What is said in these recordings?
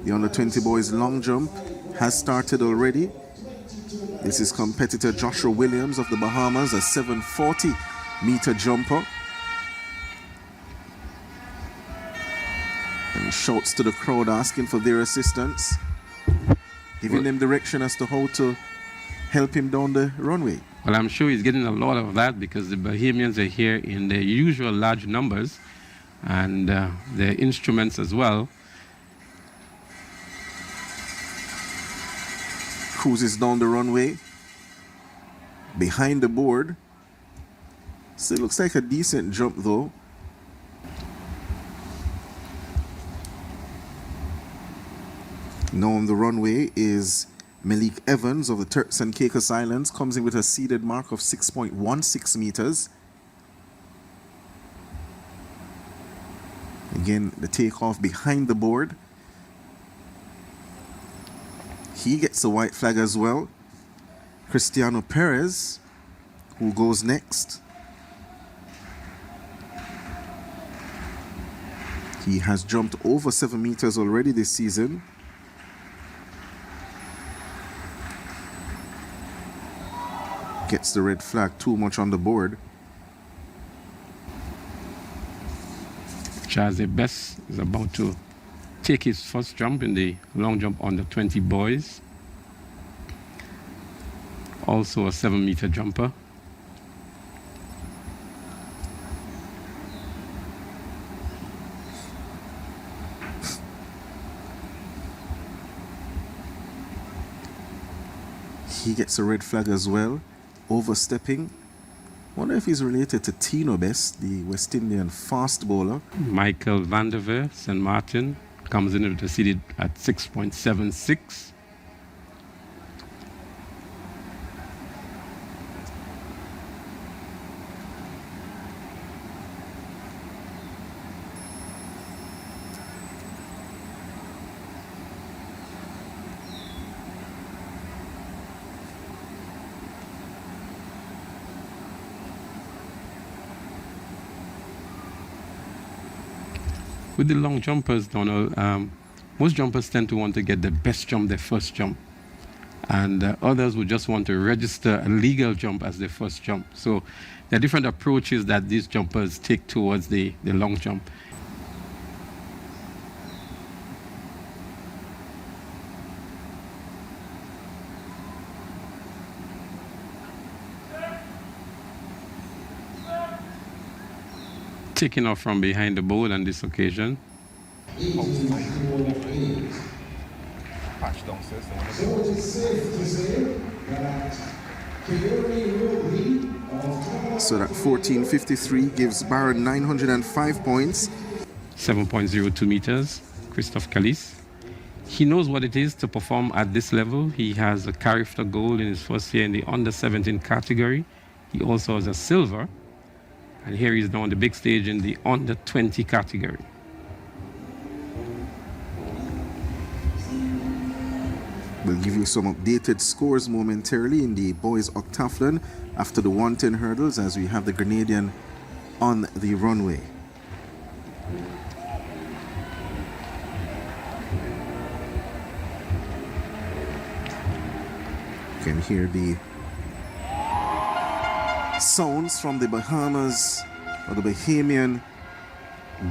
The under-20 boys long jump has started already. This is competitor Joshua Williams of the Bahamas, a 740-meter jumper. And he shouts to the crowd asking for their assistance, giving them direction as to how to help him down the runway. Well, I'm sure he's getting a lot of that because the Bahamians are here in their usual large numbers and their instruments as well. Cruises down the runway, behind the board. Still looks like a decent jump though. Now on the runway is Melique Evans of the Turks and Caicos Islands, comes in with a seeded mark of 6.16 meters. Again, the takeoff behind the board. He gets a white flag as well. Kristiano Perez, who goes next. He has jumped over 7 meters already this season. Gets the red flag, too much on the board. Jazzair Best is about to take his first jump in the long jump under 20 boys. Also a 7-meter jumper. He gets a red flag as well, overstepping. Wonder if he's related to Tino Best, the West Indian fast bowler. Michael van der Veer, St. Martin, comes in with a seeded at 6.76. With the long jumpers, Donald, most jumpers tend to want to get the best jump, their first jump. And others would just want to register a legal jump as their first jump. So there are different approaches that these jumpers take towards the long jump. Taking off from behind the bowl on this occasion. So that 14.53 gives BAR 905 points. 7.02 meters, Crystophe Calliste. He knows what it is to perform at this level. He has a CARIFTA gold in his first year in the under 17 category. He also has a silver. And here he's now on the big stage in the under 20 category. We'll give you some updated scores momentarily in the boys octathlon after the 110 hurdles as we have the Grenadian on the runway. You can hear the sounds from the Bahamas or the Bahamian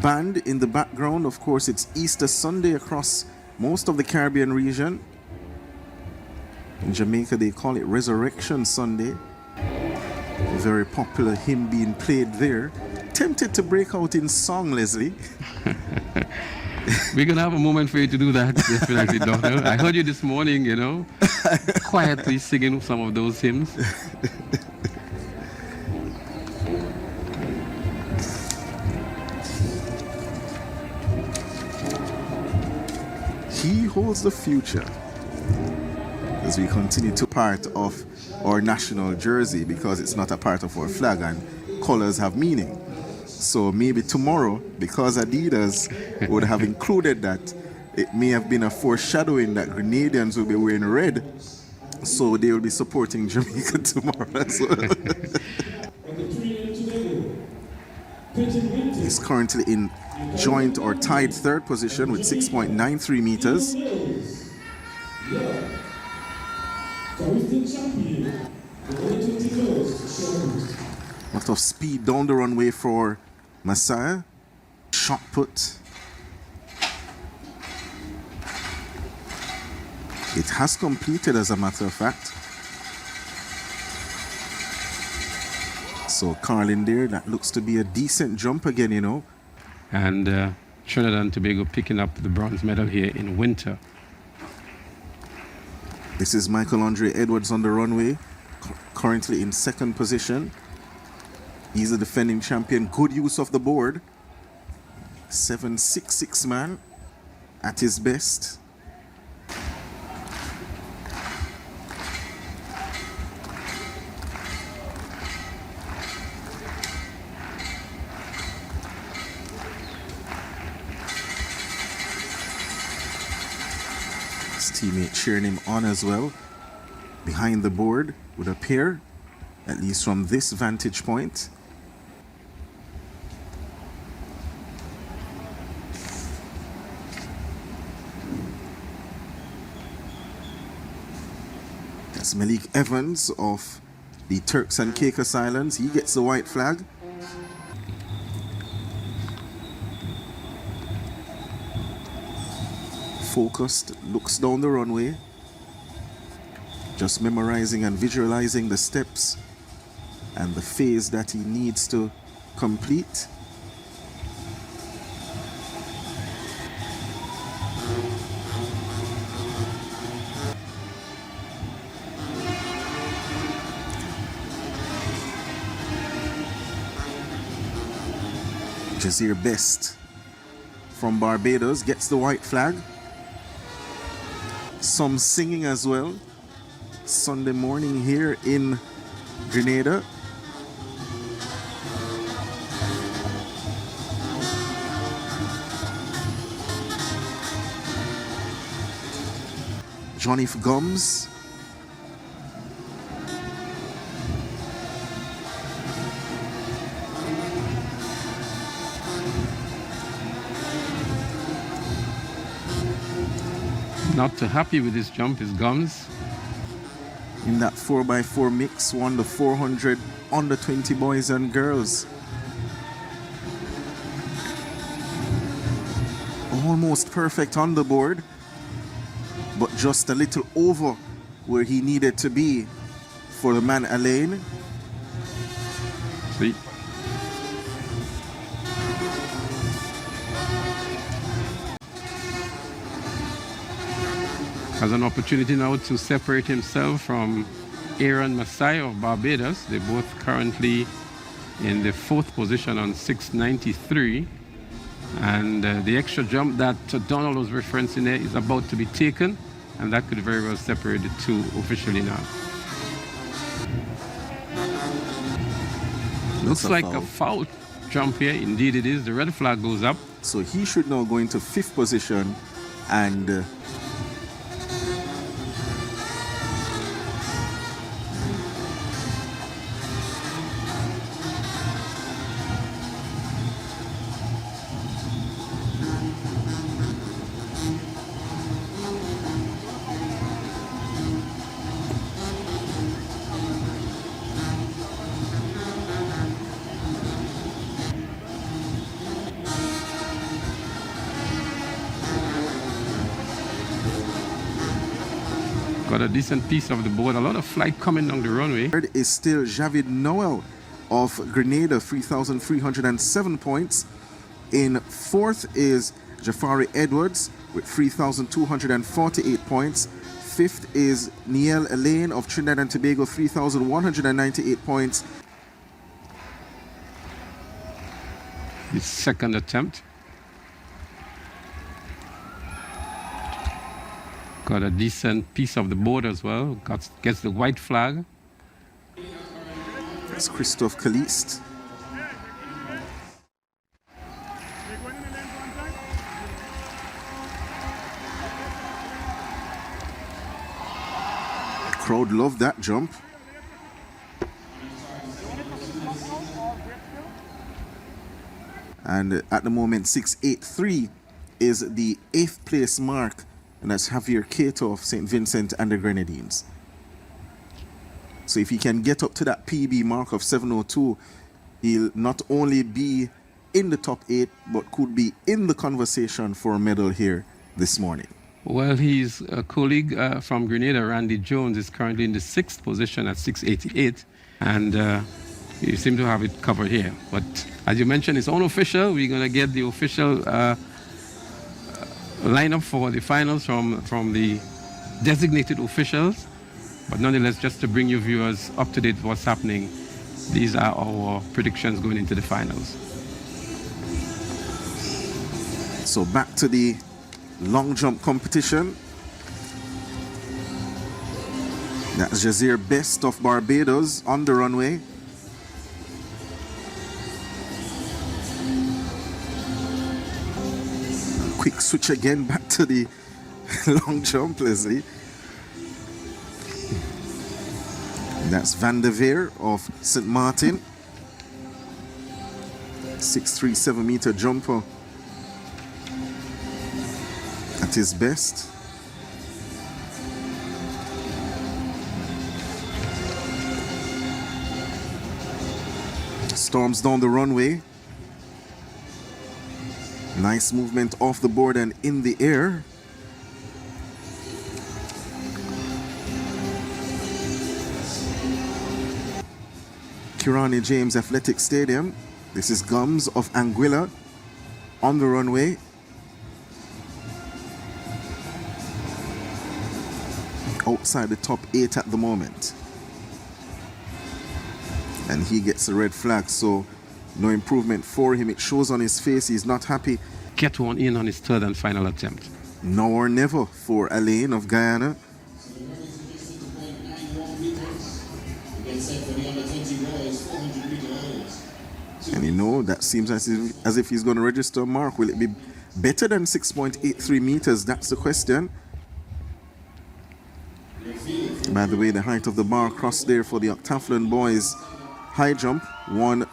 band in the background. Of course, it's Easter Sunday across most of the Caribbean region. In Jamaica, they call it Resurrection Sunday. A very popular hymn being played there. Tempted to break out in song, Leslie. We're going to have a moment for you to do that, definitely, Doctor. I heard you this morning, you know, quietly singing some of those hymns. He holds the future as we continue to part of our national jersey because it's not a part of our flag and colors have meaning. So maybe tomorrow, because Adidas would have included that, it may have been a foreshadowing that Grenadians will be wearing red, so they will be supporting Jamaica tomorrow as well. is currently in joint or tied third position with 6.93 meters. Lot of speed down the runway for Massiah. Shot put. It has completed, as a matter of fact. So Carlin there, that looks to be a decent jump again, you know. And Trinidad and Tobago picking up the bronze medal here in winter. This is Michael Andre Edwards on the runway, currently in second position. He's a defending champion. Good use of the board. 7.66 man at his best. His teammate cheering him on as well. Behind the board would appear, at least from this vantage point. That's Melique Evans of the Turks and Caicos Islands. He gets the white flag. Focused, looks down the runway. Just memorizing and visualizing the steps and the phase that he needs to complete. Jazzair Best from Barbados gets the white flag. Some singing as well. Sunday morning here in Grenada. Johniff Gumbs. Not too happy with this jump is Gumbs. In that 4x4 mix, won the 400 under 20 boys and girls. Almost perfect on the board, but just a little over where he needed to be for the man Alleyne. See? Has an opportunity now to separate himself from Aaron Massiah of Barbados. They're both currently in the 4th position on 693. And the extra jump that Donald was referencing there is about to be taken, and that could very well separate the two officially now. Looks like a foul jump here. Indeed it is. The red flag goes up. So he should now go into 5th position and got a decent piece of the board. A lot of flight coming down the runway. third is still Javid Noel of Grenada, 3,307 points. In 4th is Jafari Edwards with 3,248 points. 5th is Niel Alleyne of Trinidad and Tobago, 3,198 points. His second attempt. Got a decent piece of the board as well. Gets the white flag. That's Crystophe Calliste. The crowd loved that jump. And at the moment, 6.83 is the 8th place mark, and that's Javier Cato of St. Vincent and the Grenadines. So if he can get up to that PB mark of 7.02, he'll not only be in the top 8, but could be in the conversation for a medal here this morning. Well, his colleague from Grenada, Randy Jones, is currently in the 6th position at 6.88, and you seem to have it covered here. But as you mentioned, it's unofficial. We're going to get the official lineup for the finals from the designated officials. But nonetheless, just to bring you viewers up to date with what's happening, these are our predictions going into the finals. So back to the long jump competition. That's Jazzair Best of Barbados on the runway. Quick switch again back to the long jump, Leslie. That's Van der Veer of St. Martin. 6.37 meter jumper at his best. Storms down the runway. Nice movement off the board and in the air. Kirani James Athletic Stadium. This is Gumbs of Anguilla on the runway. Outside the top 8 at the moment. And he gets a red flag, so no improvement for him. It shows on his face he's not happy. Get one in on his 3rd and final attempt. Now or never for Alleyne of Guyana. And you know, that seems as if he's going to register a mark. Will it be better than 6.83 meters? That's the question. By the way, the height of the bar crossed there for the octathlon boys high jump, 1